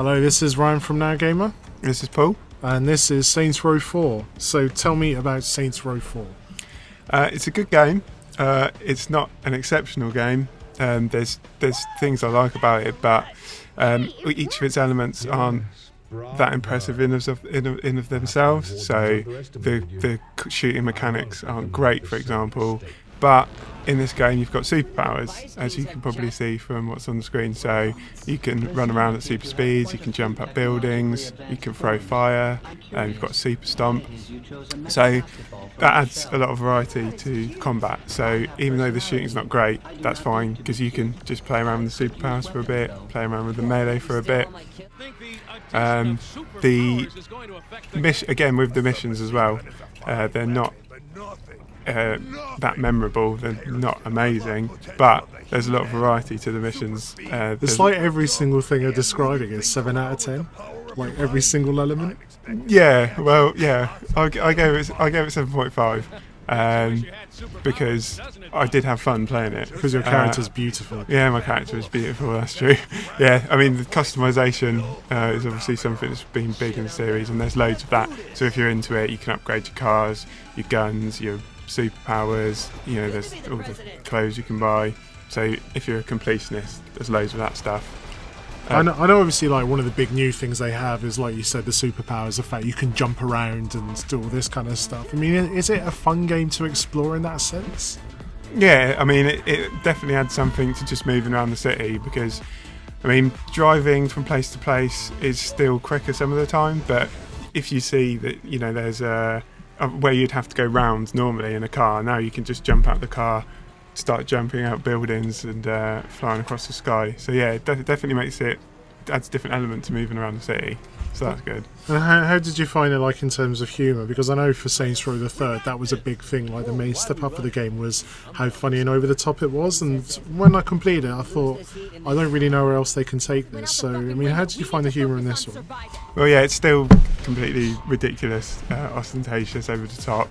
Hello, this is Ryan from NowGamer. This is Paul. And this is Saints Row 4. So tell me about Saints Row 4. It's a good game. It's not an exceptional game. There's things I like about it, but each of its elements aren't that impressive in of themselves. So the shooting mechanics aren't great, for example. But in this game you've got superpowers, as you can probably see from what's on the screen. So you can run around at super speeds, you can jump up buildings, you can throw fire, you've got super stomp. So that adds a lot of variety to combat. So even though the shooting's not great, that's fine, because you can just play around with the superpowers for a bit, play around with the melee for a bit. Again, with the missions as well, they're not that memorable, they're not amazing, but there's a lot of variety to the missions. It's like every single thing you're describing is 7 out of 10, like every single element. Yeah, well, yeah, I gave it 7.5 because I did have fun playing it. Because your character's beautiful. Yeah, my character is beautiful, that's true. Yeah, I mean, the customization is obviously something that's been big in the series, and there's loads of that. So if you're into it, you can upgrade your cars, your guns, your superpowers, there's all the clothes you can buy. So if you're a completionist, there's loads of that stuff. I know obviously, like, one of the big new things they have is, like you said, the superpowers, the fact you can jump around and do all this kind of stuff. I mean, is it a fun game to explore in that sense? Yeah, I mean, it definitely adds something to just moving around the city, because, I mean, driving from place to place is still quicker some of the time, but if you see that, there's where you'd have to go round normally in a car, now you can just jump out the car, start jumping out buildings and flying across the sky. So yeah, it definitely adds a different element to moving around the city, so that's good. And how did you find it, like, in terms of humour? Because I know for Saints Row the Third, that was a big thing. Like, the main step up of the game was how funny and over the top it was, and when I completed it I thought, I don't really know where else they can take this. So I mean, how did you find the humour in this one? Well, yeah, it's still completely ridiculous, ostentatious, over the top.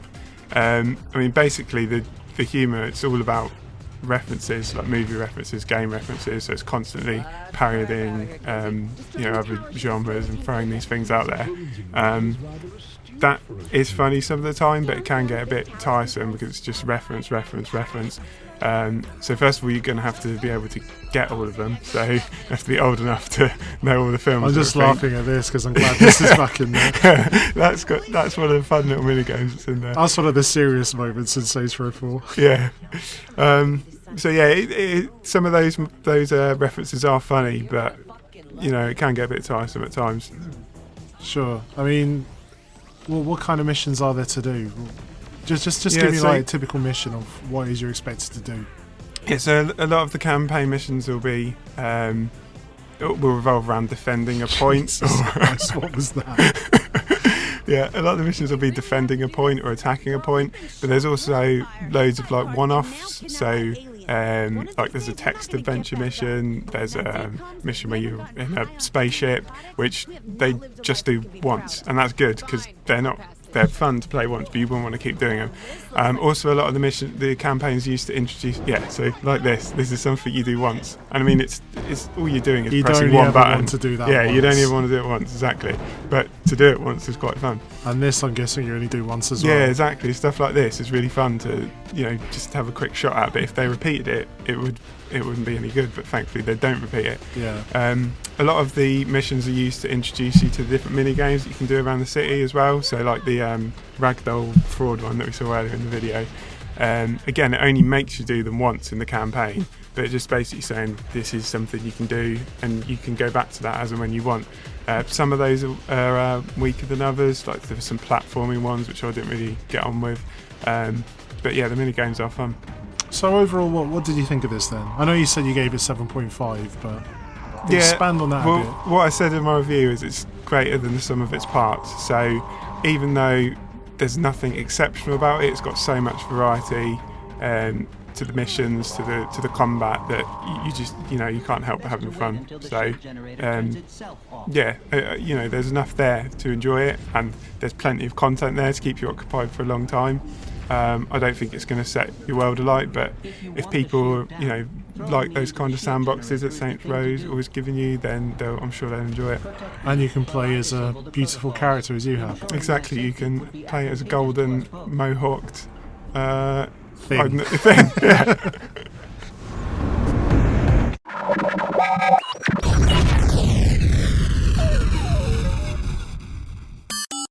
I mean, basically the humour, it's all about references, like movie references, game references, so it's constantly parodying other genres and throwing these things out there. That is funny some of the time, but it can get a bit tiresome because it's just reference. So first of all, you're going to have to be able to get all of them, so you have to be old enough to know all the films. I'm just laughing at this because I'm glad this is back in there. That's one of the fun little mini games that's in there. That's one of the serious moments in Saints Row 4. Yeah. So yeah, some of those references are funny, but it can get a bit tiresome at times. Sure. I mean, what kind of missions are there to do? Just give me like a typical mission of what it is you're expected to do. Yeah, so a lot of the campaign missions will revolve around defending a point. Christ, what was that? Yeah, a lot of the missions will be defending a point or attacking a point, but there's also loads of like one-offs. So like there's a text adventure mission, there's a mission where you're in a spaceship, which they just do once, and that's good because they're fun to play once, but you wouldn't want to keep doing them. Also, a lot of the campaigns used to introduce, so like this is something you do once, and I mean it's all you're doing is pressing one button. Want to do that yeah, once. You don't even want to do it once, exactly. But to do it once is quite fun. And this, I'm guessing, you only do once as well. Yeah, exactly. Stuff like this is really fun to just have a quick shot at. But if they repeated it, it wouldn't be any good. But thankfully, they don't repeat it. Yeah. A lot of the missions are used to introduce you to the different mini games that you can do around the city as well. So like the ragdoll fraud one that we saw earlier in the video. Again, it only makes you do them once in the campaign, but it's just basically saying this is something you can do, and you can go back to that as and when you want. Some of those are weaker than others. Like there were some platforming ones which I didn't really get on with. But yeah, the mini games are fun. So overall, what did you think of this then? I know you said you gave it 7.5, but expand on that a bit. What I said in my review is it's greater than the sum of its parts. So even though there's nothing exceptional about it, it's got so much variety to the missions, to the combat, that you just you can't help but having fun. So there's enough there to enjoy it, and there's plenty of content there to keep you occupied for a long time. I don't think it's going to set your world alight, but if people like those kind of sandboxes that Saints Row's always giving you, then I'm sure they'll enjoy it. And you can play as a beautiful character as you have. Exactly, you can play as a golden mohawked Thing. thing. Yeah.